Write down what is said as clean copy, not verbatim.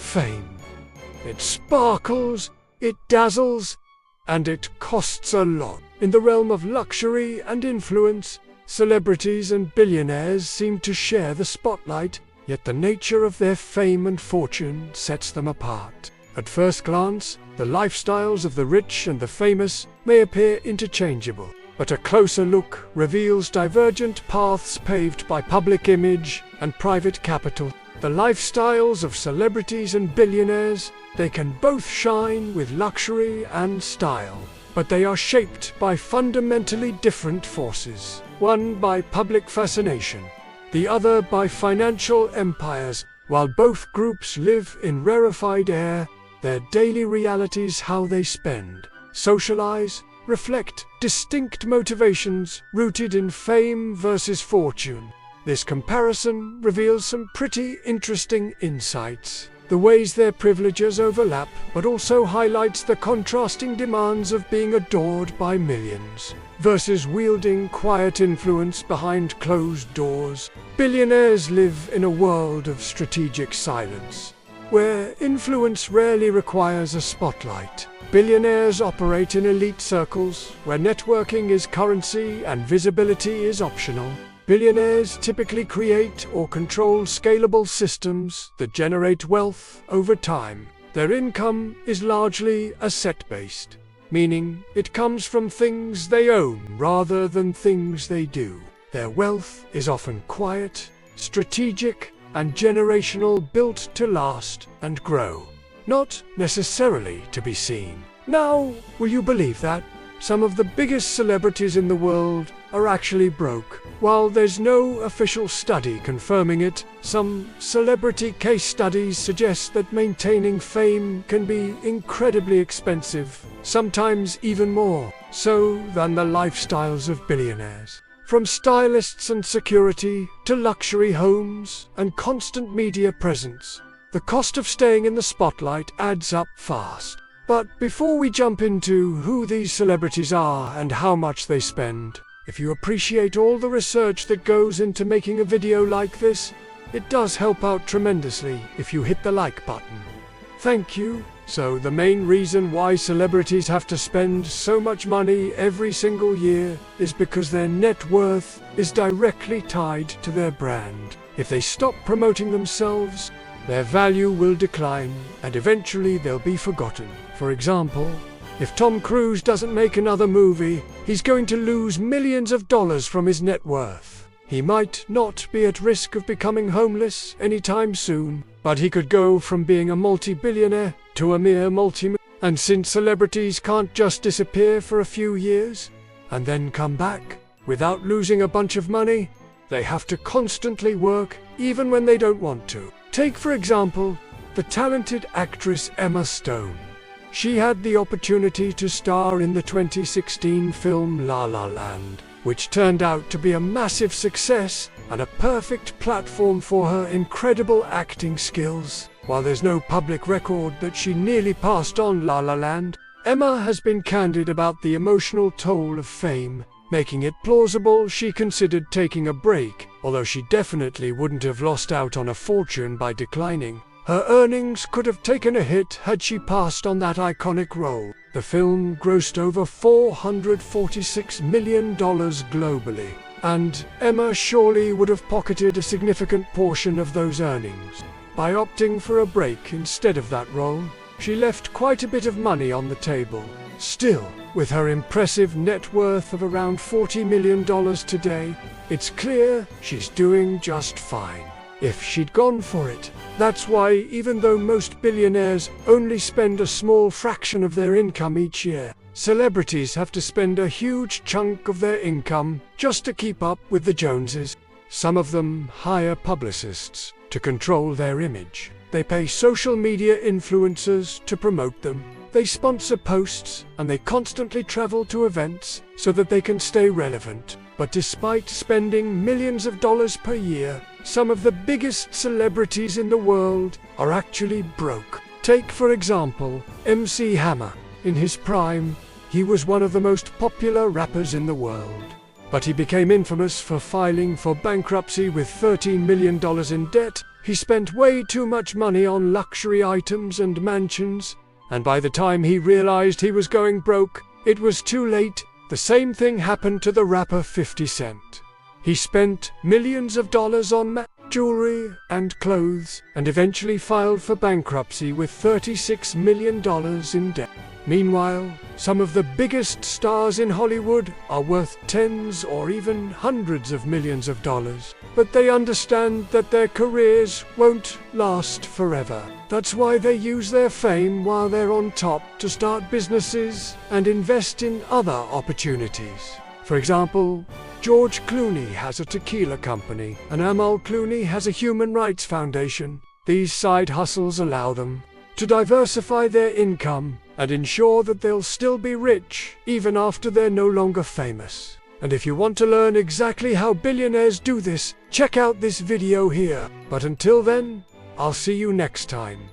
fame. It sparkles, it dazzles, and it costs a lot. In the realm of luxury and influence, celebrities and billionaires seem to share the spotlight, yet the nature of their fame and fortune sets them apart. At first glance, the lifestyles of the rich and the famous may appear interchangeable, but a closer look reveals divergent paths paved by public image and private capital. The lifestyles of celebrities and billionaires, they can both shine with luxury and style, but they are shaped by fundamentally different forces. One by public fascination, the other by financial empires. While both groups live in rarefied air, their daily realities, how they spend, socialize, reflect distinct motivations rooted in fame versus fortune. This comparison reveals some pretty interesting insights. The ways their privileges overlap, but also highlights the contrasting demands of being adored by millions versus wielding quiet influence behind closed doors. Billionaires live in a world of strategic silence, where influence rarely requires a spotlight. Billionaires operate in elite circles, where networking is currency and visibility is optional. Billionaires typically create or control scalable systems that generate wealth over time. Their income is largely asset-based, meaning it comes from things they own rather than things they do. Their wealth is often quiet, strategic, and generational, built to last and grow, not necessarily to be seen. Now, will you believe that? Some of the biggest celebrities in the world are actually broke. While there's no official study confirming it, some celebrity case studies suggest that maintaining fame can be incredibly expensive, sometimes even more so than the lifestyles of billionaires. From stylists and security to luxury homes and constant media presence, the cost of staying in the spotlight adds up fast. But before we jump into who these celebrities are and how much they spend, if you appreciate all the research that goes into making a video like this, it does help out tremendously if you hit the like button. Thank you. So the main reason why celebrities have to spend so much money every single year is because their net worth is directly tied to their brand. If they stop promoting themselves, their value will decline and eventually they'll be forgotten. For example, if Tom Cruise doesn't make another movie, he's going to lose millions of dollars from his net worth. He might not be at risk of becoming homeless anytime soon, but he could go from being a multi-billionaire to a mere multi-millionaire. And since celebrities can't just disappear for a few years and then come back without losing a bunch of money, they have to constantly work even when they don't want to. Take, for example, the talented actress Emma Stone. She had the opportunity to star in the 2016 film La La Land, which turned out to be a massive success and a perfect platform for her incredible acting skills. While there's no public record that she nearly passed on La La Land, Emma has been candid about the emotional toll of fame, making it plausible she considered taking a break, although she definitely wouldn't have lost out on a fortune by declining. Her earnings could have taken a hit had she passed on that iconic role. The film grossed over $446 million globally, and Emma surely would have pocketed a significant portion of those earnings. By opting for a break instead of that role, she left quite a bit of money on the table. Still, with her impressive net worth of around $40 million today, it's clear she's doing just fine if she'd gone for it. That's why, even though most billionaires only spend a small fraction of their income each year, celebrities have to spend a huge chunk of their income just to keep up with the Joneses. Some of them hire publicists to control their image. They pay social media influencers to promote them. They sponsor posts, and they constantly travel to events so that they can stay relevant. But despite spending millions of dollars per year, some of the biggest celebrities in the world are actually broke. Take, for example, MC Hammer. In his prime, he was one of the most popular rappers in the world. But he became infamous for filing for bankruptcy with $13 million in debt He spent way too much money on luxury items and mansions, and by the time he realized he was going broke, it was too late. The same thing happened to the rapper 50 Cent. He spent millions of dollars on jewelry and clothes, and eventually filed for bankruptcy with $36 million in debt. Meanwhile, some of the biggest stars in Hollywood are worth tens or even hundreds of millions of dollars, but they understand that their careers won't last forever. That's why they use their fame while they're on top to start businesses and invest in other opportunities. For example, George Clooney has a tequila company, and Amal Clooney has a human rights foundation. These side hustles allow them to diversify their income and ensure that they'll still be rich even after they're no longer famous. And if you want to learn exactly how billionaires do this, check out this video here. But until then, I'll see you next time.